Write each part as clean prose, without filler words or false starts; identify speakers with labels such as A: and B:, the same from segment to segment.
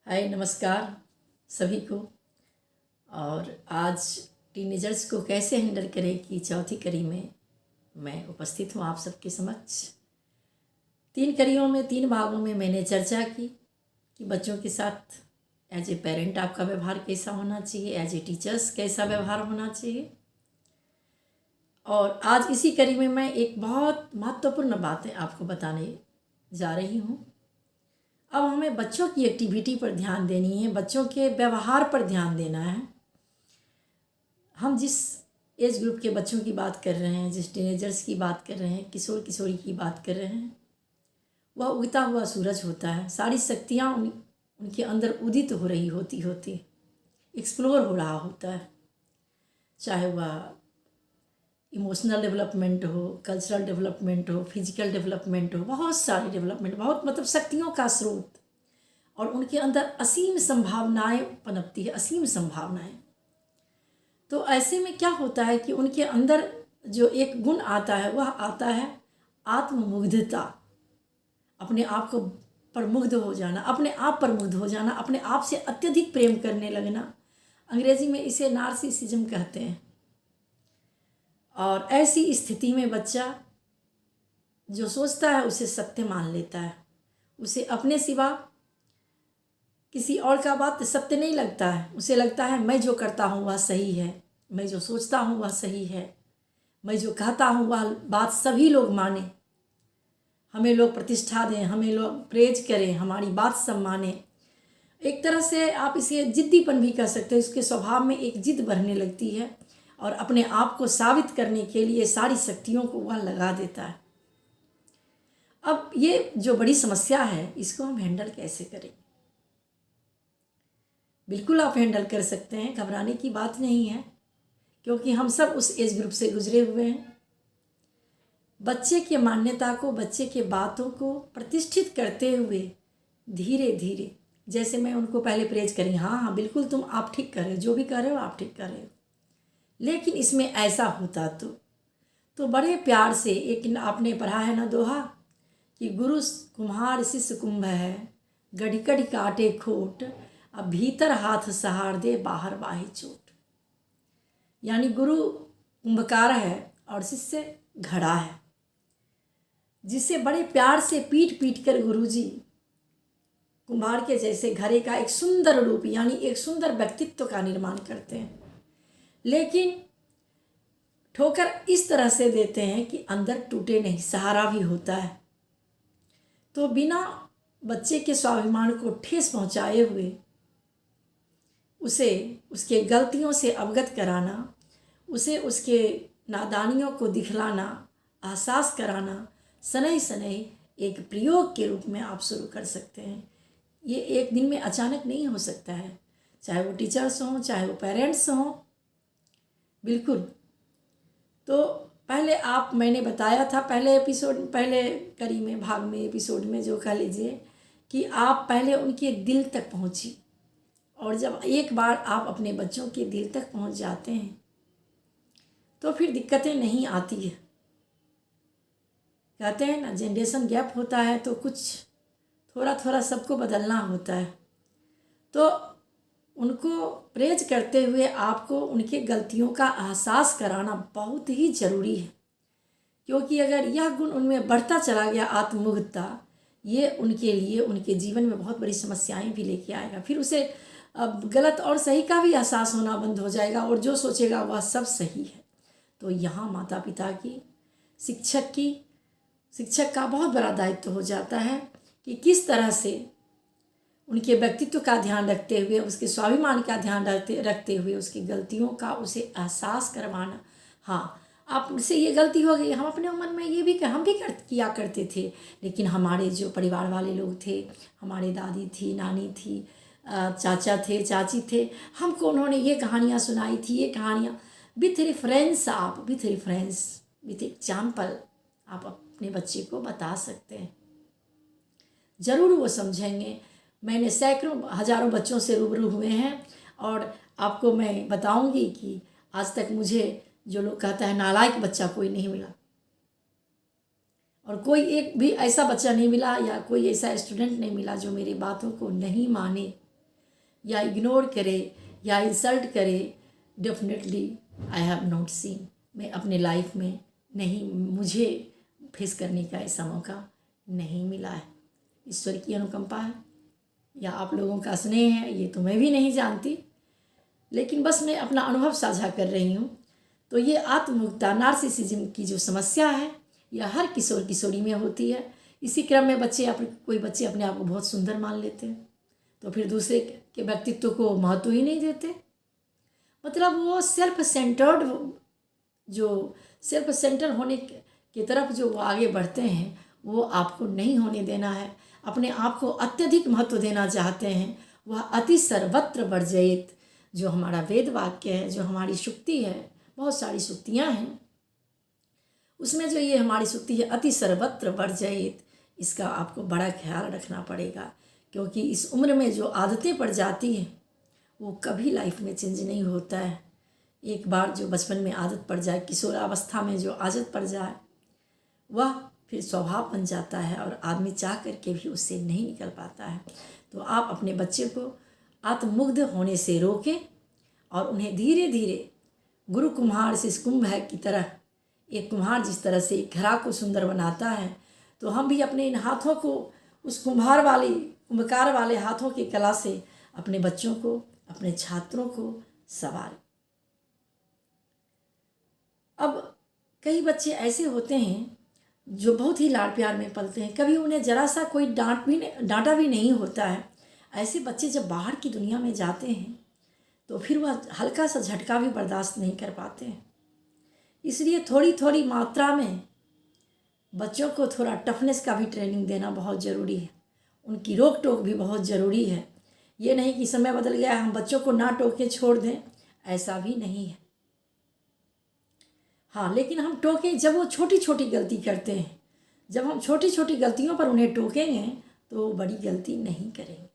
A: हाय नमस्कार सभी को। और आज टीनेजर्स को कैसे हैंडल करें की चौथी कड़ी में मैं उपस्थित हूँ आप सबके समक्ष। 3 कड़ियों में 3 भागों में मैंने चर्चा की कि बच्चों के साथ एज ए पेरेंट आपका व्यवहार कैसा होना चाहिए, एज ए टीचर्स कैसा व्यवहार होना चाहिए। और आज इसी कड़ी में मैं एक बहुत महत्वपूर्ण बातें आपको बताने जा रही हूँ। अब हमें बच्चों की एक्टिविटी पर ध्यान देनी है, बच्चों के व्यवहार पर ध्यान देना है। हम जिस एज ग्रुप के बच्चों की बात कर रहे हैं, जिस टीनेजर्स की बात कर रहे हैं, किशोर किशोरी की बात कर रहे हैं, वह उगता हुआ सूरज होता है। सारी शक्तियाँ उनके अंदर उदित हो रही होती एक्सप्लोर हो रहा होता है। चाहे वह इमोशनल डेवलपमेंट हो, कल्चरल डेवलपमेंट हो, फिजिकल डेवलपमेंट हो, बहुत सारे डेवलपमेंट, बहुत मतलब शक्तियों का स्रोत। और उनके अंदर असीम संभावनाएं पनपती है, असीम संभावनाएं। तो ऐसे में क्या होता है कि उनके अंदर जो एक गुण आता है वह आता है आत्ममुग्धता। अपने आप को पर मुग्ध हो जाना, अपने आप पर मुग्ध हो जाना, अपने आप से अत्यधिक प्रेम करने लगना। अंग्रेजी में इसे नार्सिसिज्म कहते हैं। और ऐसी स्थिति में बच्चा जो सोचता है उसे सत्य मान लेता है। उसे अपने सिवा किसी और का बात सत्य नहीं लगता है। उसे लगता है मैं जो करता हूँ वह सही है, मैं जो सोचता हूँ वह सही है, मैं जो कहता हूँ वह बात सभी लोग माने, हमें लोग प्रतिष्ठा दें, हमें लोग प्रेज करें, हमारी बात सब माने। एक तरह से आप इसे जिद्दीपन भी कह सकते हैं। उसके स्वभाव में एक जिद बढ़ने लगती है और अपने आप को साबित करने के लिए सारी शक्तियों को वह लगा देता है। अब ये जो बड़ी समस्या है इसको हम हैंडल कैसे करें? बिल्कुल आप हैंडल कर सकते हैं, घबराने की बात नहीं है, क्योंकि हम सब उस एज ग्रुप से गुजरे हुए हैं। बच्चे की मान्यता को, बच्चे के बातों को प्रतिष्ठित करते हुए धीरे धीरे, जैसे मैं उनको पहले प्रेज करी, हाँ हाँ बिल्कुल तुम आप ठीक कर रहे हो, जो भी कर रहे हो आप ठीक कर रहे हो, लेकिन इसमें ऐसा होता तो बड़े प्यार से एक आपने पढ़ा है ना दोहा कि गुरु कुम्हार शिष्य कुंभ है, गढ़ी गढ़ी काटे खोट, अब भीतर हाथ सहार दे बाहर बाही चोट। यानी गुरु कुंभकार है और शिष्य घड़ा है, जिसे बड़े प्यार से पीट पीट कर गुरुजी कुम्हार के जैसे घड़े का एक सुंदर रूप यानी एक सुंदर व्यक्तित्व का निर्माण करते हैं। लेकिन ठोकर इस तरह से देते हैं कि अंदर टूटे नहीं, सहारा भी होता है। तो बिना बच्चे के स्वाभिमान को ठेस पहुंचाए हुए उसे उसके गलतियों से अवगत कराना, उसे उसके नादानियों को दिखलाना, एहसास कराना शनै शनै एक प्रयोग के रूप में आप शुरू कर सकते हैं। ये एक दिन में अचानक नहीं हो सकता है, चाहे वो टीचर्स हों, चाहे वो पेरेंट्स हों। बिल्कुल। तो पहले आप, मैंने बताया था पहले कड़ी में, भाग में, एपिसोड में जो कह लीजिए कि आप पहले उनके दिल तक पहुँची। और जब एक बार आप अपने बच्चों के दिल तक पहुँच जाते हैं तो फिर दिक्कतें नहीं आती है। कहते हैं ना, जनरेशन गैप होता है तो कुछ थोड़ा थोड़ा सबको बदलना होता है। तो उनको प्रेज करते हुए आपको उनके गलतियों का एहसास कराना बहुत ही ज़रूरी है, क्योंकि अगर यह गुण उनमें बढ़ता चला गया, आत्ममुग्धता, ये उनके लिए उनके जीवन में बहुत बड़ी समस्याएं भी लेके आएगा। फिर उसे अब गलत और सही का भी एहसास होना बंद हो जाएगा और जो सोचेगा वह सब सही है। तो यहाँ माता पिता की, शिक्षक का बहुत बड़ा दायित्व हो जाता है कि किस तरह से उनके व्यक्तित्व का ध्यान रखते हुए, उसके स्वाभिमान का ध्यान रखते हुए उसकी गलतियों का उसे एहसास करवाना। हाँ, आपसे ये गलती हो गई, हम अपने मन में ये भी हम भी किया करते थे, लेकिन हमारे जो परिवार वाले लोग थे, हमारे दादी थी, नानी थी, चाचा थे, चाची थे, हमको उन्होंने ये कहानियाँ सुनाई थी, ये कहानियाँ विथ रेफरेंस, आप विथ एग्जाम्पल आप अपने बच्चे को बता सकते हैं। ज़रूर वो समझेंगे। मैंने सैकड़ों हजारों बच्चों से रूबरू हुए हैं और आपको मैं बताऊंगी कि आज तक मुझे जो लोग कहता है नालायक बच्चा कोई नहीं मिला, और कोई एक भी ऐसा बच्चा नहीं मिला या कोई ऐसा स्टूडेंट नहीं मिला जो मेरी बातों को नहीं माने। या इग्नोर करे या इंसल्ट करे, definitely I have not seen, मैं अपने लाइफ में नहीं, मुझे फेस करने का ऐसा मौका नहीं मिला है। ईश्वर की अनुकंपा है या आप लोगों का स्नेह है, ये तो मैं भी नहीं जानती, लेकिन बस मैं अपना अनुभव साझा कर रही हूँ। तो ये आत्ममुग्धता, नार्सिसिज्म की जो समस्या है, यह हर किशोर किशोरी में होती है। इसी क्रम में कोई बच्चे अपने आप को बहुत सुंदर मान लेते हैं, तो फिर दूसरे के व्यक्तित्व को महत्व ही नहीं देते। मतलब वो सेल्फ सेंटर होने की तरफ जो वो आगे बढ़ते हैं, वो आपको नहीं होने देना है। अपने आप को अत्यधिक महत्व देना चाहते हैं, वह अति सर्वत्र वर्जयित, जो हमारा वेद वाक्य है, जो हमारी शुक्ति है, बहुत सारी शुक्तियाँ हैं, उसमें जो ये हमारी शुक्ति है अति सर्वत्र वर्जयित, इसका आपको बड़ा ख्याल रखना पड़ेगा। क्योंकि इस उम्र में जो आदतें पड़ जाती हैं वो कभी लाइफ में चेंज नहीं होता है। एक बार जो बचपन में आदत पड़ जाए, किशोरावस्था में जो आदत पड़ जाए, वह फिर स्वभाव बन जाता है और आदमी चाह करके भी उससे नहीं निकल पाता है। तो आप अपने बच्चे को आत्ममुग्ध होने से रोकें और उन्हें धीरे धीरे गुरु कुम्हार से कुंभ है की तरह, एक कुम्हार जिस तरह से एक घड़ा को सुंदर बनाता है, तो हम भी अपने इन हाथों को उस कुम्भकार वाले हाथों की कला से अपने बच्चों को, अपने छात्रों को संवारें। अब कई बच्चे ऐसे होते हैं जो बहुत ही लाड़ प्यार में पलते हैं, कभी उन्हें जरा सा कोई डांटा भी नहीं होता है। ऐसे बच्चे जब बाहर की दुनिया में जाते हैं तो फिर वह हल्का सा झटका भी बर्दाश्त नहीं कर पाते हैं। इसलिए थोड़ी थोड़ी मात्रा में बच्चों को थोड़ा टफनेस का भी ट्रेनिंग देना बहुत ज़रूरी है, उनकी रोक टोक भी बहुत ज़रूरी है। ये नहीं कि समय बदल गया है हम बच्चों को ना टोके छोड़ दें, ऐसा भी नहीं है। हाँ, लेकिन हम टोकें जब वो छोटी छोटी गलती करते हैं। जब हम छोटी छोटी गलतियों पर उन्हें टोकेंगे तो वो बड़ी गलती नहीं करेंगे।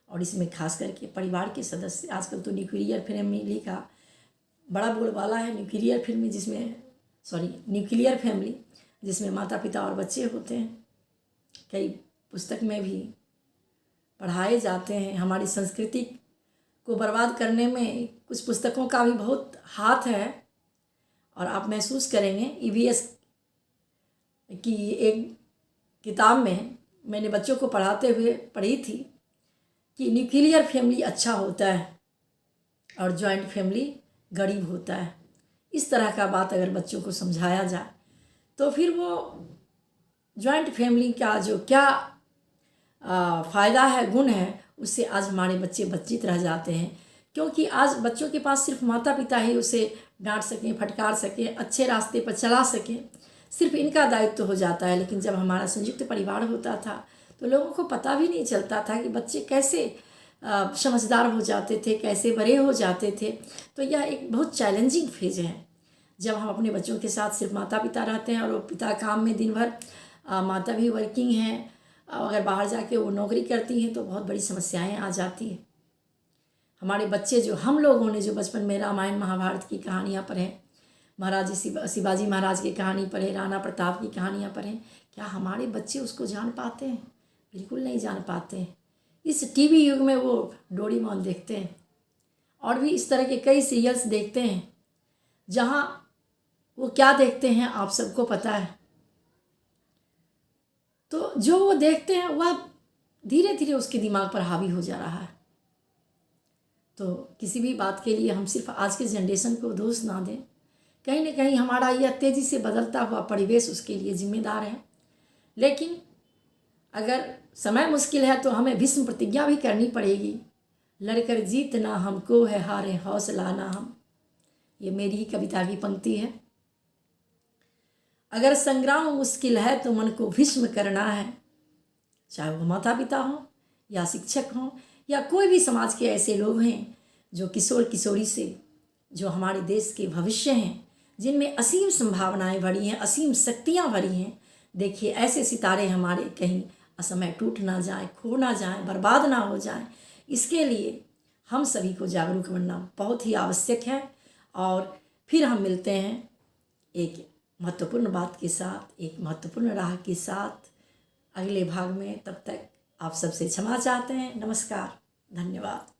A: और इसमें खास करके परिवार के सदस्य, आजकल तो न्यूक्लियर फैमिली का बड़ा बोलबाला है, न्यूक्लियर फैमिली जिसमें माता पिता और बच्चे होते हैं। कई पुस्तक में भी पढ़ाए जाते हैं। हमारी संस्कृति को बर्बाद करने में कुछ पुस्तकों का भी बहुत हाथ है। और आप महसूस करेंगे, EVS की एक किताब में मैंने बच्चों को पढ़ाते हुए पढ़ी थी कि न्यूक्लियर फैमिली अच्छा होता है और जॉइंट फैमिली गरीब होता है। इस तरह का बात अगर बच्चों को समझाया जाए तो फिर वो जॉइंट फैमिली का जो क्या फ़ायदा है, गुण है, उससे आज हमारे बच्चे वंचित रह जाते हैं। क्योंकि आज बच्चों के पास सिर्फ माता पिता ही उसे डांट सकें, फटकार सकें, अच्छे रास्ते पर चला सकें, सिर्फ इनका दायित्व हो जाता है। लेकिन जब हमारा संयुक्त परिवार होता था तो लोगों को पता भी नहीं चलता था कि बच्चे कैसे समझदार हो जाते थे, कैसे बड़े हो जाते थे। तो यह एक बहुत चैलेंजिंग फेज है जब हम अपने बच्चों के साथ सिर्फ माता पिता रहते हैं और वो पिता काम में दिन भर, माता भी वर्किंग हैं, अगर बाहर जाके वो नौकरी करती हैं तो बहुत बड़ी समस्याएं आ जाती हैं। हमारे बच्चे जो हम लोगों ने जो बचपन में रामायण महाभारत की कहानियाँ पढ़ें, महाराज शिवाजी महाराज की कहानी पढ़े, राणा प्रताप की कहानियाँ पढ़ें, क्या हमारे बच्चे उसको जान पाते हैं? बिल्कुल नहीं जान पाते हैं। इस टीवी युग में वो डोरेमोन देखते हैं और भी इस तरह के कई सीरियल्स देखते हैं जहाँ वो क्या देखते हैं आप सबको पता है। तो जो वो देखते हैं वह धीरे धीरे उसके दिमाग पर हावी हो जा रहा है। तो किसी भी बात के लिए हम सिर्फ आज के जनरेशन को दोष ना दें, कहीं ना कहीं हमारा यह तेज़ी से बदलता हुआ परिवेश उसके लिए जिम्मेदार है। लेकिन अगर समय मुश्किल है तो हमें भीष्म प्रतिज्ञा भी करनी पड़ेगी, लड़कर जीतना हमको है, हारे हौसला ना हम। ये मेरी ही कविता की पंक्ति है। अगर संग्राम मुश्किल है तो मन को भीष्म करना है, चाहे वो माता पिता हों या शिक्षक हों या कोई भी समाज के ऐसे लोग हैं जो किशोर किशोरी से, जो हमारे देश के भविष्य हैं, जिनमें असीम संभावनाएं भरी हैं, असीम शक्तियां भरी हैं। देखिए ऐसे सितारे हमारे कहीं असमय टूट ना जाए, खो ना जाए, बर्बाद ना हो जाए, इसके लिए हम सभी को जागरूक बनना बहुत ही आवश्यक है। और फिर हम मिलते हैं एक महत्वपूर्ण बात के साथ, एक महत्वपूर्ण राह के साथ अगले भाग में। तब तक आप सबसे क्षमा चाहते हैं। नमस्कार, धन्यवाद।